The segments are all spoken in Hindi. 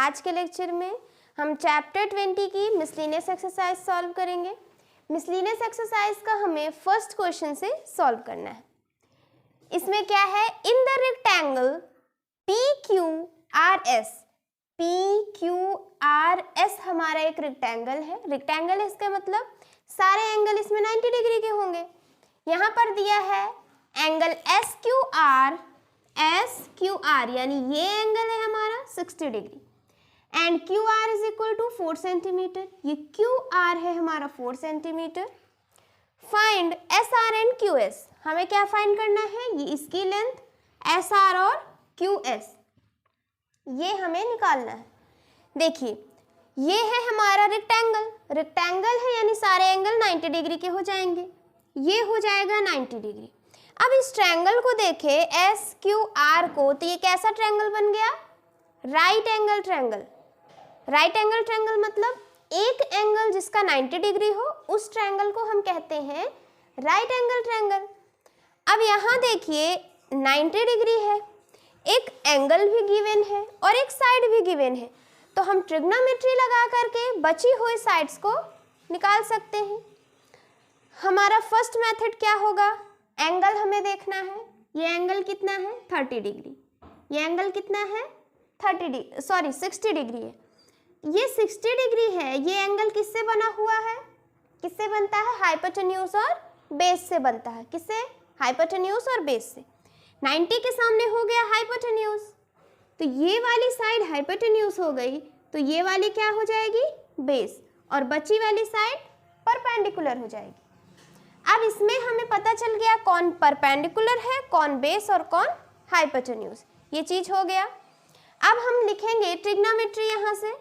आज के लेक्चर में हम चैप्टर 20 की मिसलेनियस एक्सरसाइज सॉल्व करेंगे। मिसलेनियस एक्सरसाइज का हमें फर्स्ट क्वेश्चन से सॉल्व करना है। इसमें क्या है, in the rectangle PQRS, PQRS हमारा एक रेक्टेंगल है। रेक्टेंगल है इसका मतलब सारे एंगल इसमें 90 डिग्री के होंगे। यहाँ पर दिया है एंगल SQR यानी ये एंगल है हमारा 60 degree and QR is equal to 4 centimetre. ये QR है हमारा 4 centimetre. Find SR and QS, हमें क्या फाइंड करना है, ये इसकी लेंथ SR और QS ये हमें निकालना है। देखिए ये है हमारा रेक्टेंगल, रेक्टेंगल है यानी सारे एंगल 90 डिग्री के हो जाएंगे। ये हो जाएगा 90 डिग्री। अब इस ट्रायंगल को देखें SQR को, तो ये कैसा ट्रायंगल बन गया, right angle triangle. Right angle triangle मतलब एक एंगल जिसका 90 डिग्री हो, उस ट्रायंगल को हम कहते हैं राइट एंगल ट्रायंगल। अब यहाँ देखिए 90 डिग्री है, एक एंगल भी गिवन है और एक साइड भी गिवन है, तो हम ट्रिग्नोमेट्री लगा करके बची हुई साइड्स को निकाल सकते हैं। हमारा फर्स्ट मेथड क्या होगा, एंगल हमें देखना है। ये एंगल कितना है, 30 डिग्री। ये एंगल कितना है, 60 डिग्री है। ये 60 डिग्री है। ये एंगल किससे बना हुआ है, किससे बनता है, हाइपोटेन्यूज और बेस से बनता है। किससे, हाइपोटेन्यूज और बेस से। 90 के सामने हो गया हाइपोटेन्यूज, तो ये वाली साइड हाइपोटेन्यूज हो गई, तो ये वाली क्या हो जाएगी, बेस, और बची वाली साइड परपेंडिकुलर हो जाएगी। अब इसमें हमें पता चल गया कौन परपेंडिकुलर है, कौन बेस और कौन हाइपोटेन्यूज, ये चीज हो गया। अब हम लिखेंगे ट्रिग्नोमेट्री यहाँ से,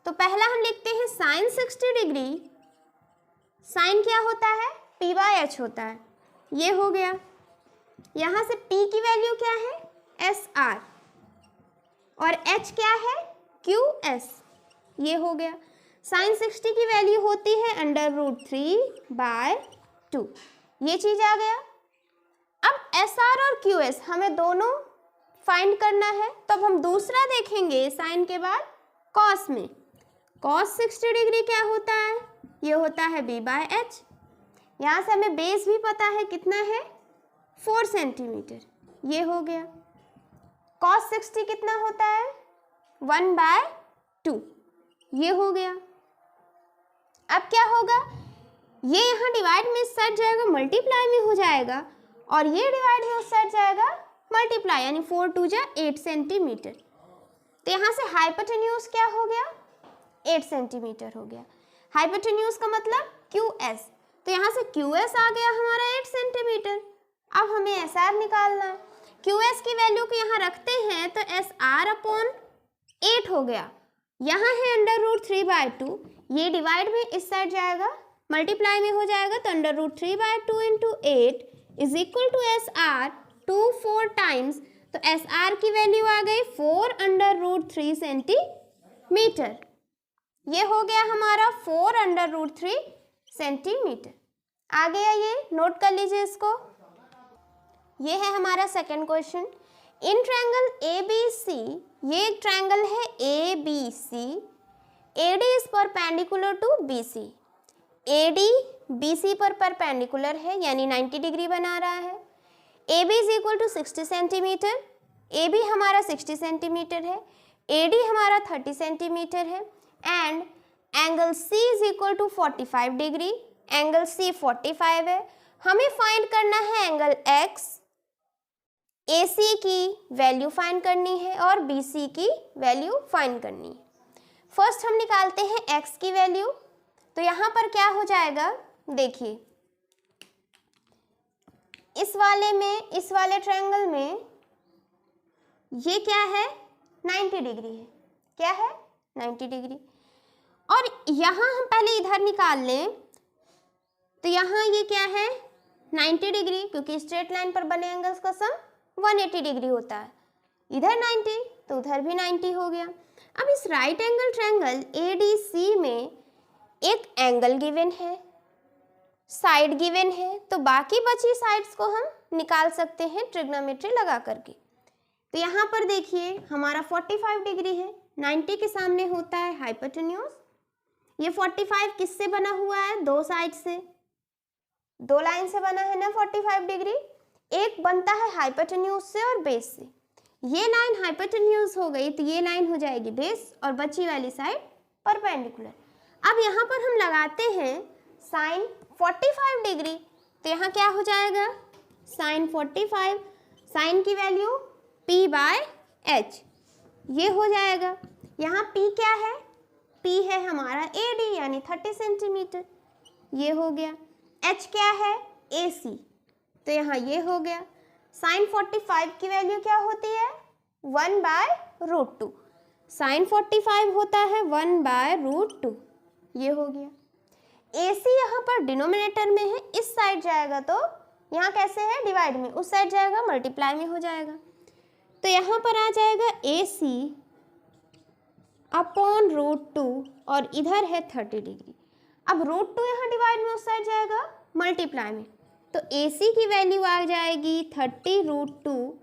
तो पहला हम लिखते हैं साइन 60 डिग्री। साइन क्या होता है, P/H होता है, ये हो गया। यहाँ से P की वैल्यू क्या है, SR, और H क्या है, QS, ये हो गया। साइन 60 की वैल्यू होती है √3/2, ये चीज आ गया। अब SR और QS हमें दोनों फाइंड करना है, तो अब हम दूसरा देखेंगे साइन के बाद कॉस में। कॉस 60 डिग्री क्या होता है, ये होता है B/H। यहाँ से हमें बेस भी पता है कितना है, 4 सेंटीमीटर, ये हो गया। कॉस 60 कितना होता है, 1/2, ये हो गया। अब क्या होगा, ये यहाँ डिवाइड में इस साइड जाएगा, मल्टीप्लाई में हो जाएगा, और ये डिवाइड में उस साइड जाएगा, मल्टीप्लाई, यानी 4 2 जा 8 सेंटीमीटर। तो यहाँ से हाइपोटेन्यूज क्या हो गया, 8 सेंटीमीटर हो गया। हाइपोटेन्यूज का मतलब QS, तो यहाँ से QS आ गया हमारा 8 सेंटीमीटर। अब हमें SR निकालना है। QS की वैल्यू को यहाँ रखते हैं तो SR/8 हो गया। यहाँ है √3/2, ये डिवाइड में इस साइड जाएगा, मल्टीप्लाई में हो जाएगा, तो √3/2 × 8 is equal to SR 2 4 times, तो SR की वैल्यू आ गई 4/3 सेंटीमीटर। ये हो गया हमारा 4/3 सेंटीमीटर। आ गया, ये नोट कर लीजिए इसको। ये है हमारा second question. In triangle ABC, ये एक ट्रायंगल है ABC, AD is perpendicular to BC। AD BC पर परपेंडिकुलर है यानी 90 डिग्री बना रहा है। AB is equal to 60 centimetre, AB हमारा 60 सेंटीमीटर है, AD हमारा 30 सेंटीमीटर है, and angle C is equal to 45 degree. Angle C 45 है। हमें फाइंड करना है एंगल X, AC की वैल्यू फाइंड करनी है और BC की वैल्यू फाइंड करनी है। फर्स्ट हम निकालते हैं X की वैल्यू, तो यहाँ पर क्या हो जाएगा, देखिए इस वाले ट्रायंगल में ये क्या है, 90 डिग्री है। क्या है, 90 डिग्री। और यहाँ हम पहले इधर निकाल लें, तो यहाँ ये क्या है, 90 डिग्री, क्योंकि स्ट्रेट लाइन पर बने एंगल्स का सम 180 डिग्री होता है। इधर 90 तो उधर भी 90 हो गया। अब इस राइट एंगल ट्रायंगल ADC में एक एंगल गिवन है, साइड गिवन है, तो बाकी बची साइड्स को हम निकाल सकते हैं ट्रिग्नोमेट्री लगा करके। तो यहाँ पर देखिए हमारा 45 डिग्री है, 90 के सामने होता है हाइपोटेन्यूज। ये 45 किससे बना हुआ है? दो साइड से, दो लाइन से बना है ना 45 डिग्री। एक बनता है हाइपोटेन्यूज से और बेस से। ये लाइन हाइपोटेन्यूज हो गई तो ये लाइन हो जाएगी बेस और बची वाली साइड परपेंडिकुलर। अब यहाँ पर हम लगाते हैं साइन 45 डिग्री, तो यहाँ क्या हो जाएगा? साइन 45, साइन की वैल्यू p/h, ये हो जाएगा। यहाँ p क्या है? p है हमारा AD यानी 30 सेंटीमीटर, ये हो गया। h क्या है? AC, तो यहाँ ये हो गया। साइन 45 की वैल्यू क्या होती है? 1/√2। साइन 45 होता है 1/√2, ये हो गया। AC यहाँ पर डिनोमिनेटर में है, इस साइड जाएगा तो यहाँ कैसे है? डिवाइड में, उस साइड जाएगा मल्टीप्लाई में हो जाएगा। तो यहाँ पर आ जाएगा AC अपॉन √2 और इधर है 30 डिग्री। अब √2 यहाँ डिवाइड में, उस साइड जाएगा मल्टीप्लाई में, तो AC की वैल्यू आ जाएगी 30√2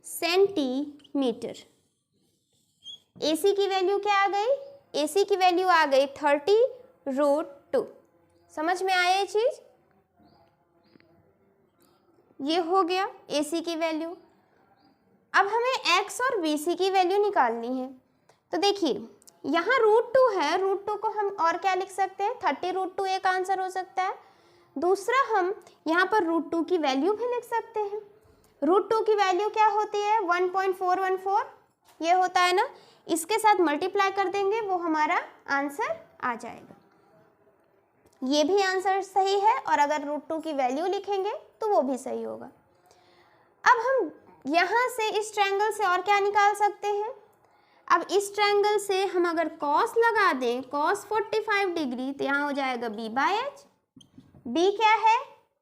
सेंटीमीटर। AC की वैल्यू क्या आ गई? AC की वैल्यू आ गई 30√2। समझ में आया ये चीज? ये हो गया AC की वैल्यू। अब हमें X और BC की वैल्यू निकालनी है। तो देखिए यहाँ √2 है, √2 को हम और क्या लिख सकते हैं? 30√2 एक आंसर हो सकता है। दूसरा हम यहाँ पर √2 की वैल्यू भी लिख सकते हैं। √2 की वैल्यू क्या होती है? 1.414, ये होता है ना, इसके साथ मल्टीप्लाई कर देंगे, वो हमारा आंसर आ जाएगा। ये भी आंसर सही है, और अगर √2 की वैल्यू लिखेंगे तो वो भी सही होगा। अब हम यहाँ से इस ट्रायंगल से और क्या निकाल सकते हैं? अब इस ट्रायंगल से हम अगर कॉस लगा दें, कॉस 45 डिग्री, तो यहाँ हो जाएगा b/h। b क्या है?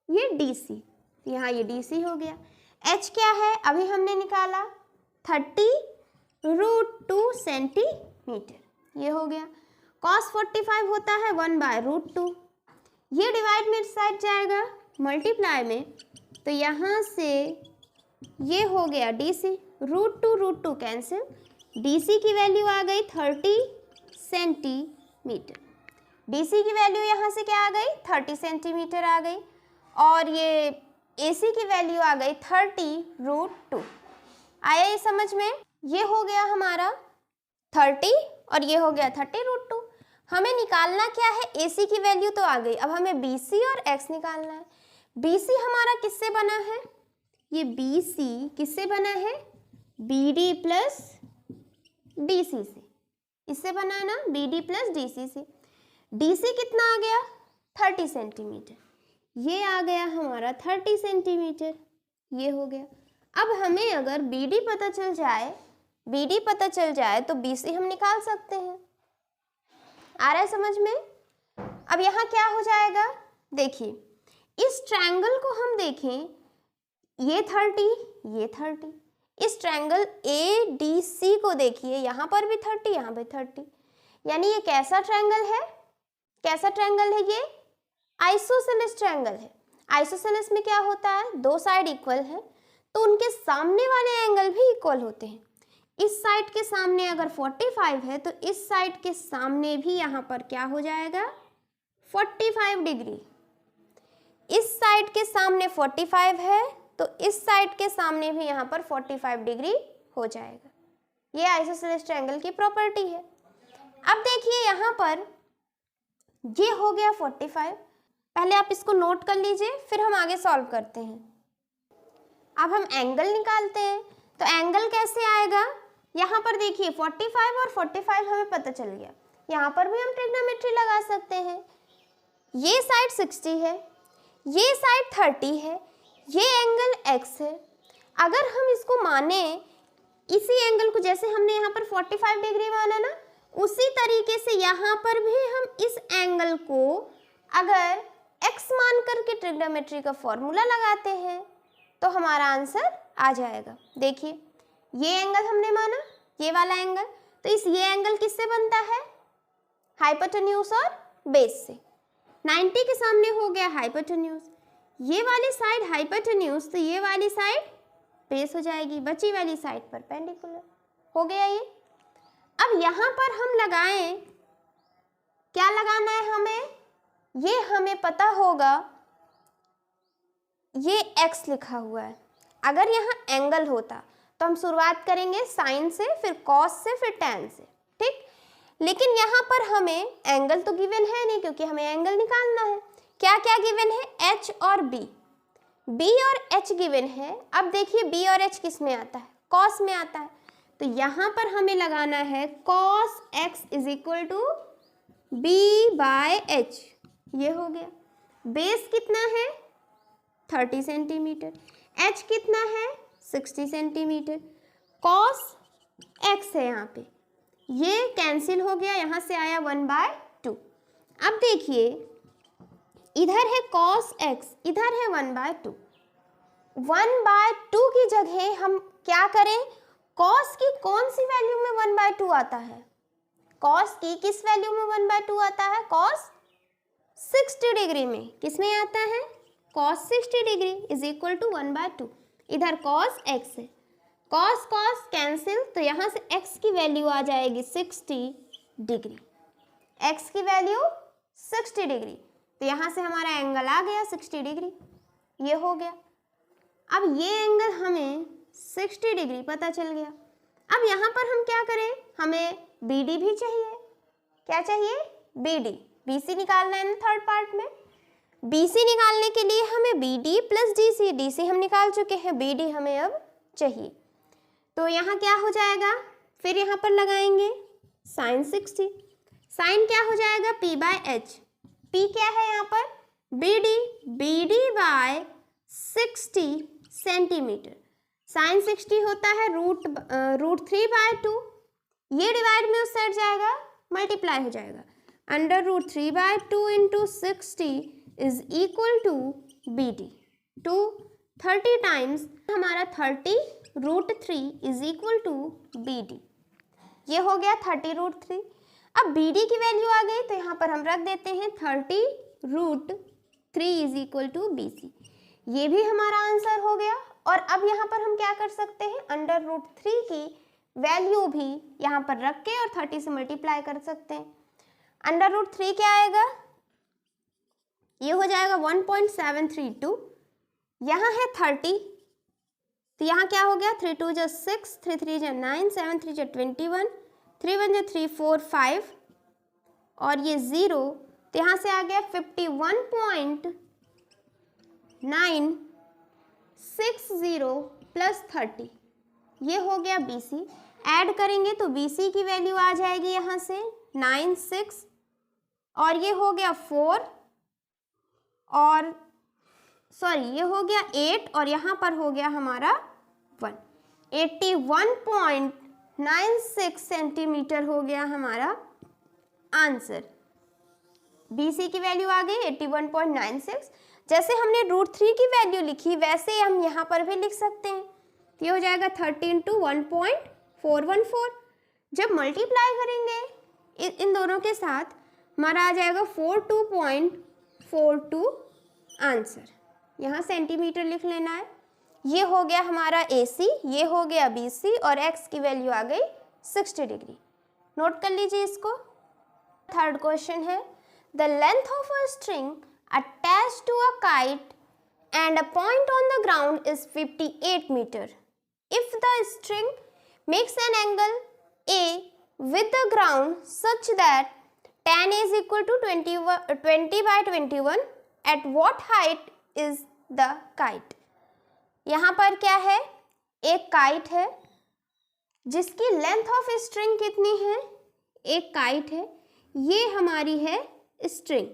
ये DC, यहाँ ये DC हो गया। h क्या है? अभी हमने निकाला 30√2 सेंटीमीटर, ये हो गया। कॉस 45 होता है 1/√2, ये डिवाइड में साइड जाएगा मल्टीप्लाई में, तो यहाँ से ये हो गया DC, √2 कैंसिल, DC की वैल्यू आ गई 30 सेंटीमीटर। DC की वैल्यू यहाँ से क्या आ गई? 30 सेंटीमीटर आ गई, और ये AC की वैल्यू आ गई 30√2। आया ये समझ में? ये हो गया हमारा 30 और ये हो गया 30√2। हमें निकालना क्या है? AC की वैल्यू तो आ गई, अब हमें BC और X निकालना है। BC हमारा किससे बना है? ये BC किससे बना है? BD प्लस DC से, इससे बना है ना, BD प्लस DC से। DC कितना आ गया? 30 सेंटीमीटर, ये आ गया हमारा 30 सेंटीमीटर, ये हो गया। अब हमें अगर BD पता चल जाए तो BC हम निकाल सकते हैं। आ रहा है समझ में? अब यहाँ क्या हो जाएगा? देखिए इस ट्रायंगल को हम देखें, ये 30, ये 30। इस ट्रायंगल ADC को देखिए, यहाँ पर भी 30, यहाँ पे 30, यानी ये कैसा ट्रायंगल है? कैसा ट्रायंगल है? ये आइसोसेलेस ट्रायंगल है। आइसोसेलेस में क्या होता है? दो साइड इक्वल है, तो उनके सामने वाले एंगल भी इक्वल होते हैं। इस साइड के सामने अगर 45 है, तो इस साइड के सामने भी यहाँ पर क्या हो जाएगा? 45 डिग्री। इस साइड के सामने 45 है, तो इस साइड के सामने भी यहाँ पर 45 डिग्री हो जाएगा। ये आइसोसेलेस ट्रायंगल की प्रॉपर्टी है। अब देखिए यहाँ पर ये हो गया 45। पहले आप इसको नोट कर लीजिए, फिर हम आगे सॉल्व करते हैं। अब हम एंगल निकालते हैं, तो एंगल कैसे आएगा? यहाँ पर देखिए 45 और 45 हमें पता चल गया। यहाँ पर भी हम ट्रिग्नोमेट्री लगा सकते हैं। ये साइड 60 है, ये साइड 30 है, ये एंगल x है। अगर हम इसको माने, इसी एंगल को जैसे हमने यहाँ पर 45 डिग्री माना ना, उसी तरीके से यहाँ पर भी हम इस एंगल को अगर x मान करके ट्रिग्नोमेट्री का फॉर्मूला लगाते हैं तो हमारा आंसर आ जाएगा। देखिए ये एंगल हमने माना, ये वाला एंगल, तो ये एंगल किससे बनता है? हाइपोटेन्यूज और बेस से। 90 के सामने हो गया हाइपोटेन्यूज, ये वाली साइड हाइपोटेन्यूज, तो ये वाली साइड बेस हो जाएगी, बची वाली साइड परपेंडिकुलर। हो गया ये। अब यहाँ पर हम लगाएं, क्या लगाना है हमें, ये हमें पता होगा, ये x लिखा हुआ है। अगर यहाँ एंगल होता तो हम शुरुआत करेंगे साइन से, फिर कॉस से, फिर टैन से, ठीक। लेकिन यहाँ पर हमें एंगल तो गिवन है नहीं, क्योंकि हमें एंगल निकालना है। क्या क्या गिवन है, h और b, b और h गिवन है। अब देखिए b और h किस में आता है, कॉस में आता है। तो यहाँ पर हमें लगाना है cos x is equal to b by h। ये हो गया। बेस कितना है 30 सेंटीमीटर, h कितना है 60 सेंटीमीटर, cos x है यहाँ पे, ये कैंसिल हो गया, यहाँ से आया 1/2। अब देखिए इधर है cos x, इधर है 1/2। 1/2 की जगह हम क्या करें, cos की कौन सी वैल्यू में 1/2 आता है, cos की किस वैल्यू में 1/2 आता है, cos 60 डिग्री में, किस में आता है, cos 60 degree is equal to 1/2। इधर cos x है, cos cos कैंसिल, तो यहाँ से x की वैल्यू आ जाएगी 60 डिग्री, x की वैल्यू 60 डिग्री। तो यहाँ से हमारा एंगल आ गया 60 डिग्री, ये हो गया। अब ये एंगल हमें 60 डिग्री पता चल गया। अब यहाँ पर हम क्या करें, हमें BD भी चाहिए। क्या चाहिए, BD, BC निकालना है ना थर्ड पार्ट में। BC निकालने के लिए हमें BD प्लस DC, DC हम निकाल चुके हैं, BD हमें अब चाहिए। तो यहाँ क्या हो जाएगा, फिर यहाँ पर लगाएंगे साइन 60, साइन क्या हो जाएगा P/H, P क्या है यहाँ पर, BD बाय 60 सेंटीमीटर। साइन 60 होता है रूट 3/2, ये डिवाइड में उस साइड जाएगा, मल्टीप्लाई हो जाएगा, under root 3/2 into 60 is equal to BD। 30 times हमारा 30 root 3 is equal to BD। ये हो गया 30 रूट 3। अब BD की वैल्यू आ गई, तो यहाँ पर हम रख देते हैं 30 root 3 is equal to BC। ये भी हमारा आंसर हो गया। और अब यहाँ पर हम क्या कर सकते हैं, अंडर रूट 3 की वैल्यू भी यहाँ पर रख के और 30 से मल्टीप्लाई कर सकते हैं। अंडर रूट 3 क्या आएगा, ये हो जाएगा 1.732। यहाँ है 30, तो यहाँ क्या हो गया, 3 2 6, 3 3 9, 7 3 21, 3 1 3 4 5 और ये 0, तो यहाँ से आ गया 51.960 प्लस 30, ये हो गया BC। ऐड करेंगे तो BC की वैल्यू आ जाएगी यहाँ से 96 और ये हो गया 4 और सॉरी ये हो गया 8 और यहाँ पर हो गया हमारा 1। 81.96 सेंटीमीटर हो गया हमारा आंसर। BC की वैल्यू आ गई 81.96। जैसे हमने रूट 3 की वैल्यू लिखी वैसे हम यहाँ पर भी लिख सकते हैं। तो ये हो जाएगा 30 इंटू 1.414। जब मल्टीप्लाई करेंगे इन दोनों के साथ हमारा आ जाएगा 42.42 आंसर। यहाँ सेंटीमीटर लिख लेना है। ये हो गया हमारा AC, ये हो गया BC और X की वैल्यू आ गई 60 डिग्री। नोट कर लीजिए इसको। थर्ड क्वेश्चन है, the length of a string attached to a kite and a point on the ground is 58 meter. If the string makes an angle A with the ground such that tan A is equal to 20/21, at what height is the kite? यहाँ पर क्या है, एक काइट है जिसकी लेंथ ऑफ स्ट्रिंग कितनी है, एक काइट है, ये हमारी है स्ट्रिंग,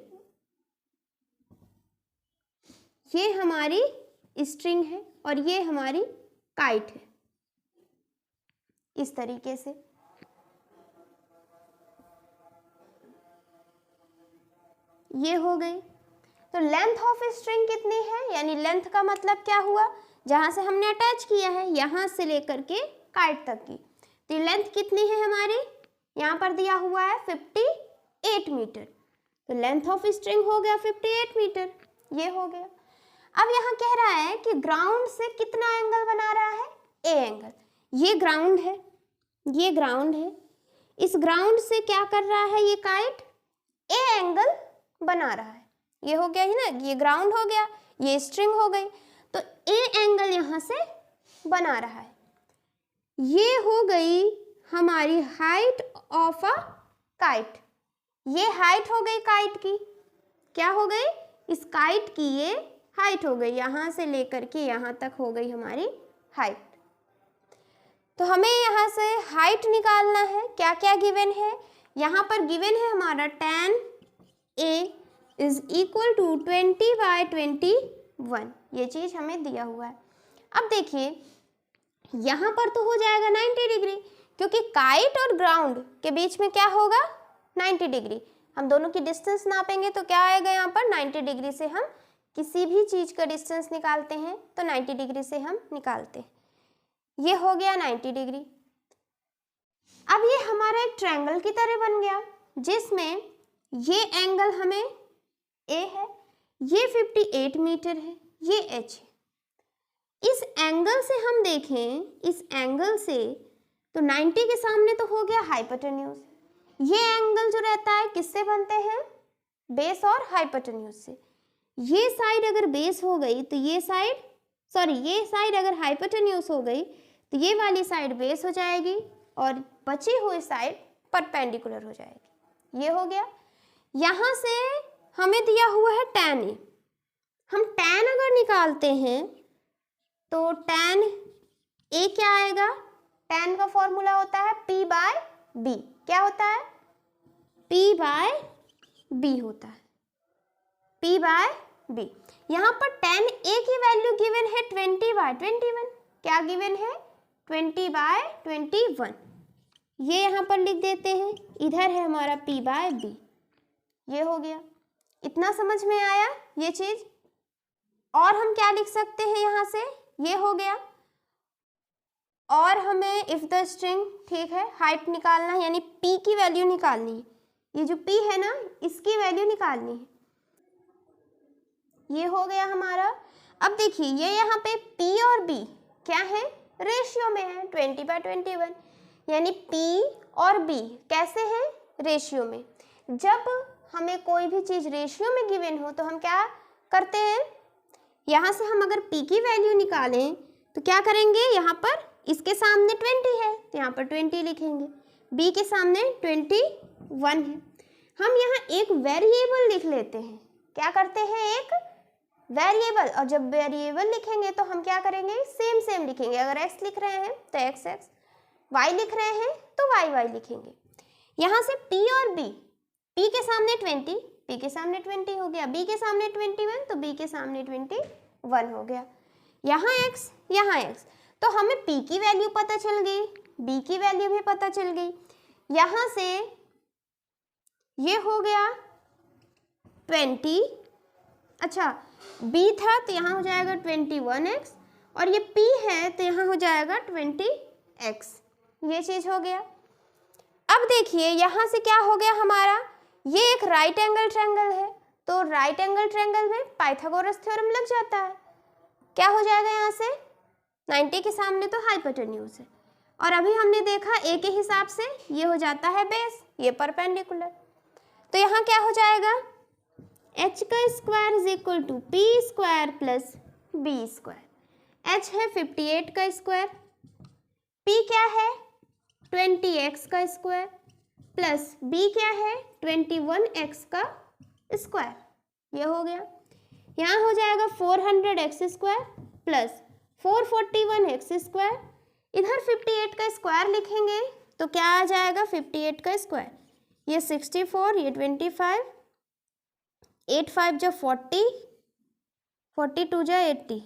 ये हमारी स्ट्रिंग है और ये हमारी काइट है। इस तरीके से ये हो गई। तो लेंथ ऑफ स्ट्रिंग कितनी है, यानी लेंथ का मतलब क्या हुआ, जहां से हमने अटैच किया है यहां से लेकर के काइट तक की। तो लेंथ कितनी है हमारी, यहाँ पर दिया हुआ है 58 मीटर। तो लेंथ ऑफ स्ट्रिंग हो गया 58 मीटर, ये हो गया। अब यहाँ कह रहा है कि ग्राउंड से कितना एंगल बना रहा है, ए एंगल। ये ग्राउंड है, ये ग्राउंड है, इस ग्राउंड से क्या कर रहा है ये काइट, ए एंगल बना रहा है। ये हो गया है ना, ये ग्राउंड हो गया, ये स्ट्रिंग हो गई, तो ए एंगल यहाँ से बना रहा है। ये हो गई हमारी हाइट ऑफ अ काइट। ये हाइट हो गई काइट की, क्या हो गई, इस काइट की ये हाइट हो गई, यहाँ से लेकर के यहाँ तक हो गई हमारी हाइट। तो हमें यहाँ से हाइट निकालना है। क्या क्या गिवन है, यहाँ पर गिवन है हमारा tan A is equal to 20/21, ये चीज़ हमें दिया हुआ है। अब देखिए यहाँ पर तो हो जाएगा 90 डिग्री, क्योंकि काइट और ग्राउंड के बीच में क्या होगा, 90 डिग्री। हम दोनों की डिस्टेंस नापेंगे तो क्या आएगा, यहाँ पर 90 डिग्री से हम किसी भी चीज़ का डिस्टेंस निकालते हैं तो 90 डिग्री से हम निकालते हैं। ये हो गया 90 डिग्री। अब ये हमारा एक ट्रायंगल की तरह बन गया, जिसमें ये एंगल हमें ए है, ये 58 मीटर है, ये एच है। इस एंगल से हम देखें, इस एंगल से तो 90 के सामने तो हो गया हाइपोटेन्यूज। ये एंगल जो रहता है किससे बनते हैं, बेस और हाइपोटेन्यूज से। ये साइड अगर बेस हो गई तो ये साइड, सॉरी ये साइड अगर हाइपोटेन्यूज हो गई तो ये वाली साइड बेस हो जाएगी और बची हुई साइड परपेंडिकुलर हो जाएगी। ये हो गया। यहाँ से हमें दिया हुआ है tan A। हम tan अगर निकालते हैं तो tan A क्या आएगा, tan का फॉर्मूला होता है P/B। क्या होता है, P/B होता है, P/B। यहाँ पर tan A की वैल्यू गिवन है 20/21। क्या गिवन है, 20/21। ये यहाँ पर लिख देते हैं, इधर है हमारा P/B। ये हो गया, इतना समझ में आया ये चीज। और हम क्या लिख सकते हैं यहाँ से, ये हो गया। और हमें इफ द स्ट्रिंग, ठीक है, हाइट निकालना है, यानी P की वैल्यू निकालनी है। ये जो P है ना, इसकी वैल्यू निकालनी है। ये हो गया हमारा। अब देखिए ये यहाँ पे P और B क्या है, रेशियो में है, 20/21, यानी P और B कैसे हैं, रेशियो में। जब हमें कोई भी चीज़ रेशियो में गिवन हो तो हम क्या करते हैं, यहाँ से हम अगर P की वैल्यू निकालें तो क्या करेंगे, यहाँ पर इसके सामने 20 है तो यहाँ पर 20 लिखेंगे, B के सामने 21 है। हम यहाँ एक वेरिएबल लिख लेते हैं, क्या करते हैं, एक वेरिएबल। और जब वेरिएबल लिखेंगे तो हम क्या करेंगे, सेम सेम लिखेंगे। अगर x लिख रहे हैं तो x x, y लिख रहे हैं तो y y लिखेंगे। यहाँ से P और B, P के सामने 20, P के सामने 20 हो गया, B के सामने 21 तो B के सामने 21 हो गया। यहाँ x, यहाँ x, तो हमें P की वैल्यू पता चल गई, B की वैल्यू भी पता चल गई। यहाँ से ये हो गया 20, अच्छा B था तो यहाँ हो जाएगा 21x, और ये P है तो यहाँ हो जाएगा 20x। ये चीज़ हो गया। अब देखिए यहाँ से क्या हो गया हमारा, ये एक राइट एंगल ट्रायंगल है, तो राइट एंगल ट्रायंगल में पाइथागोरस थ्योरम लग जाता है। क्या हो जाएगा, यहाँ से 90 के सामने तो हाइपोटेन्यूज है, और अभी हमने देखा A के हिसाब से ये हो जाता है बेस, ये परपेंडिकुलर। तो यहाँ क्या हो जाएगा, h का square is equal to p square plus b square. h है 58 का स्क्वायर, p क्या है 20x का स्क्वायर, प्लस b क्या है 21x का स्क्वायर। ये हो गया। यहाँ हो जाएगा 400x square plus 441x square. इधर 58 का स्क्वायर लिखेंगे तो क्या आ जाएगा, 58 का स्क्वायर, ये 64, ये 25, 8 5 जा 40, 42 जा 80,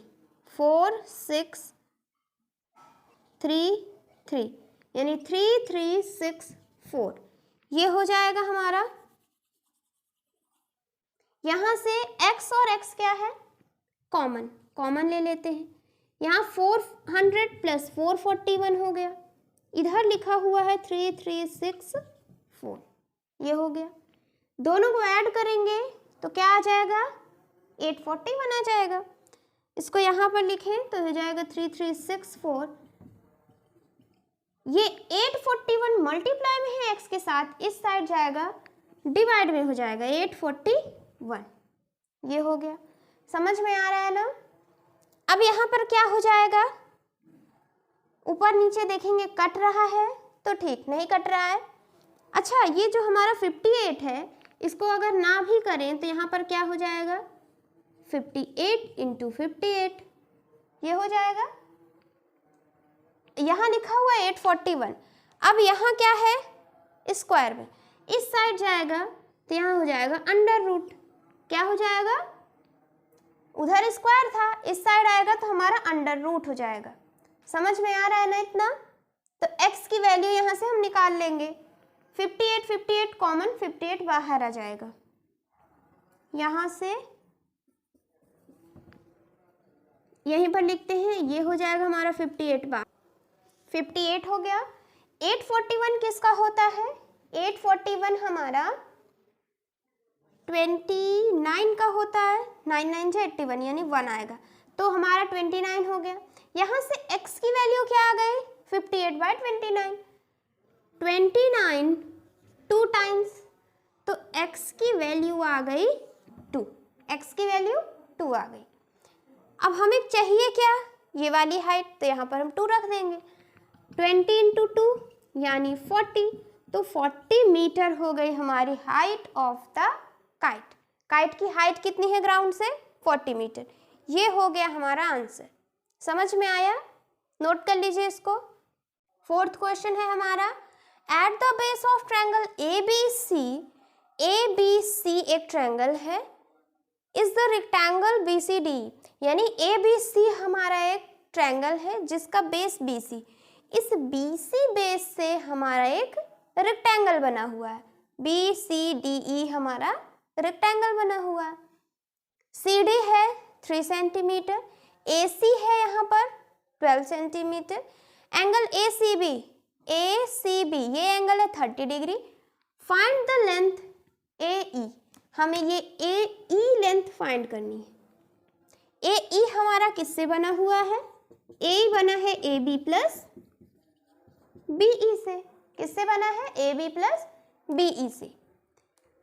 4 6 3 3, यानी 3 3 6 4। ये हो जाएगा हमारा। यहाँ से x और x क्या है, कॉमन, कॉमन ले लेते हैं। यहाँ 400 प्लस 441 हो गया, इधर लिखा हुआ है 3 3 6 4। ये हो गया। दोनों को ऐड करेंगे तो क्या आ जाएगा, 841 आ जाएगा। इसको यहाँ पर लिखें तो हो जाएगा 3364। ये 841 मल्टीप्लाई में है x के साथ, इस साइड जाएगा डिवाइड में हो जाएगा 841। ये हो गया, समझ में आ रहा है ना। अब यहाँ पर क्या हो जाएगा, ऊपर नीचे देखेंगे कट रहा है तो ठीक, नहीं कट रहा है। अच्छा, ये जो हमारा 58 है इसको अगर ना भी करें तो यहाँ पर क्या हो जाएगा 58 इंटू 58, ये हो जाएगा। यहाँ लिखा हुआ है 841। अब यहाँ क्या है स्क्वायर में, इस साइड जाएगा तो यहाँ हो जाएगा अंडर रूट। क्या हो जाएगा, उधर स्क्वायर था, इस साइड आएगा तो हमारा अंडर रूट हो जाएगा। समझ में आ रहा है ना इतना। तो x की वैल्यू यहाँ से हम निकाल लेंगे। 58 58 कॉमन, 58 बाहर आ जाएगा। यहाँ से यहीं पर लिखते हैं, ये हो जाएगा हमारा 58 बाहर, 58 हो गया। 841 किसका होता है, 841 हमारा 29 का होता है। 9 9 से 81 यानी 1 आएगा, तो हमारा 29 हो गया। यहाँ से x की वैल्यू क्या आ गई 58/29, 29 2 टाइम्स, तो x की वैल्यू आ गई 2, x की वैल्यू 2 आ गई। अब हमें चाहिए क्या, ये वाली हाइट, तो यहाँ पर हम 2 रख देंगे। 20 इंटू 2 यानी 40, तो 40 मीटर हो गई हमारी height of the kite. Kite की हाइट कितनी है ग्राउंड से, 40 मीटर। ये हो गया हमारा आंसर। समझ में आया, नोट कर लीजिए इसको। 4th क्वेश्चन है हमारा, at the base of triangle ABC एक ट्रायंगल है, इज द रेक्टेंगल BCD, यानी ABC हमारा एक ट्रायंगल है जिसका बेस BC, इस BC बेस से हमारा एक रेक्टेंगल बना हुआ है। BCDE हमारा रेक्टेंगल बना हुआ है। CD है 3 सेंटीमीटर, AC है यहाँ पर 12 सेंटीमीटर। एंगल ACB ये एंगल है 30 degree. Find the length AE, हमें ये AE लेंथ फाइंड करनी है। AE हमारा किससे बना हुआ है, AE बना है AB प्लस BE से। किससे बना है, AB प्लस BE से।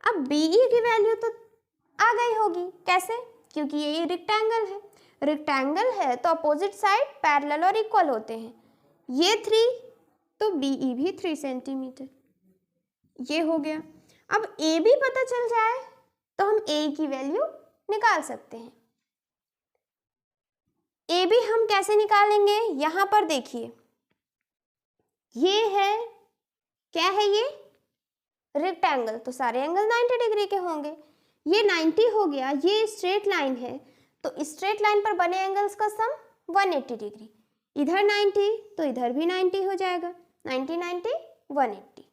अब BE की वैल्यू तो आ गई होगी, कैसे, क्योंकि ये रेक्टेंगल है। रेक्टेंगल है तो अपोजिट साइड पैरेलल और इक्वल होते हैं। ये 3 तो BE भी 3 सेंटीमीटर, ये हो गया। अब AB पता चल जाए तो हम AE की वैल्यू निकाल सकते हैं। AB हम कैसे निकालेंगे, यहाँ पर देखिए, ये है क्या है, ये रेक्टेंगल, तो सारे एंगल 90 डिग्री के होंगे। ये 90 हो गया, ये स्ट्रेट लाइन है, तो स्ट्रेट लाइन पर बने एंगल्स का सम 180 डिग्री। इधर 90 तो इधर भी 90 हो जाएगा, 90 90 180,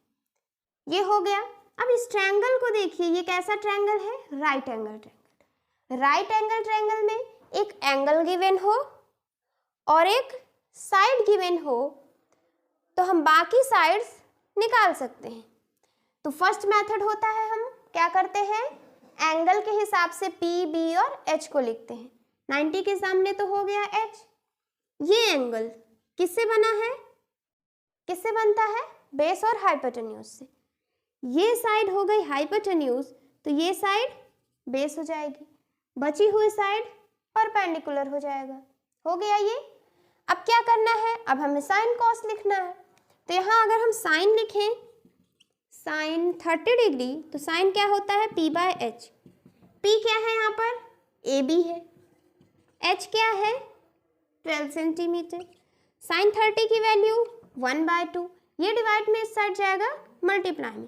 ये हो गया। अब इस ट्रायंगल को देखिए, ये कैसा ट्रायंगल है, right angle triangle. Right angle triangle में एक एंगल गिवन हो और एक साइड गिवन हो, तो हम बाकी साइड्स निकाल सकते हैं। तो फर्स्ट मेथड होता है, हम क्या करते हैं, एंगल के हिसाब से P, B और H को लिखते हैं। 90 के सामने तो हो गया H। ये एंगल किससे बना है, किससे बनता है, बेस और हाइपोटेन्यूज से। ये साइड हो गई हाइपोटेन्यूज, तो ये साइड बेस हो जाएगी, बची हुई साइड परपेंडिकुलर हो जाएगा। हो गया ये। अब क्या करना है, अब हमें साइन कॉस लिखना है। तो यहाँ अगर हम साइन लिखें, साइन 30 डिग्री, तो साइन क्या होता है, P/H। P क्या है यहाँ पर, AB है। H क्या है, 12 सेंटीमीटर। साइन 30 की वैल्यू 1/2, ये डिवाइड में इस साइड जाएगा मल्टीप्लाई में,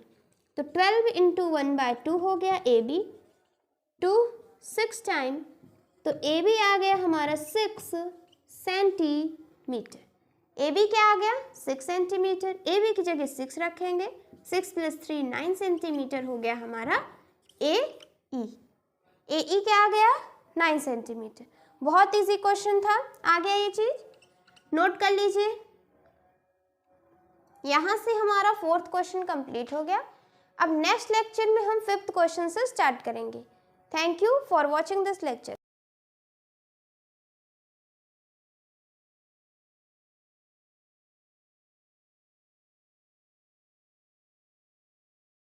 तो 12 इंटू 1/2 हो गया AB। 2 6 टाइम, तो AB आ गया हमारा 6 सेंटीमीटर। AB क्या आ गया, 6 सेंटीमीटर। AB की जगह 6 रखेंगे, 6 + 3 9 सेंटीमीटर हो गया हमारा AE। AE क्या आ गया, 9 सेंटीमीटर। बहुत इजी क्वेश्चन था, आ गया ये चीज, नोट कर लीजिए। यहाँ से हमारा 4th क्वेश्चन कंप्लीट हो गया। अब नेक्स्ट लेक्चर में हम 5th क्वेश्चन से स्टार्ट करेंगे। Thank you for watching this lecture.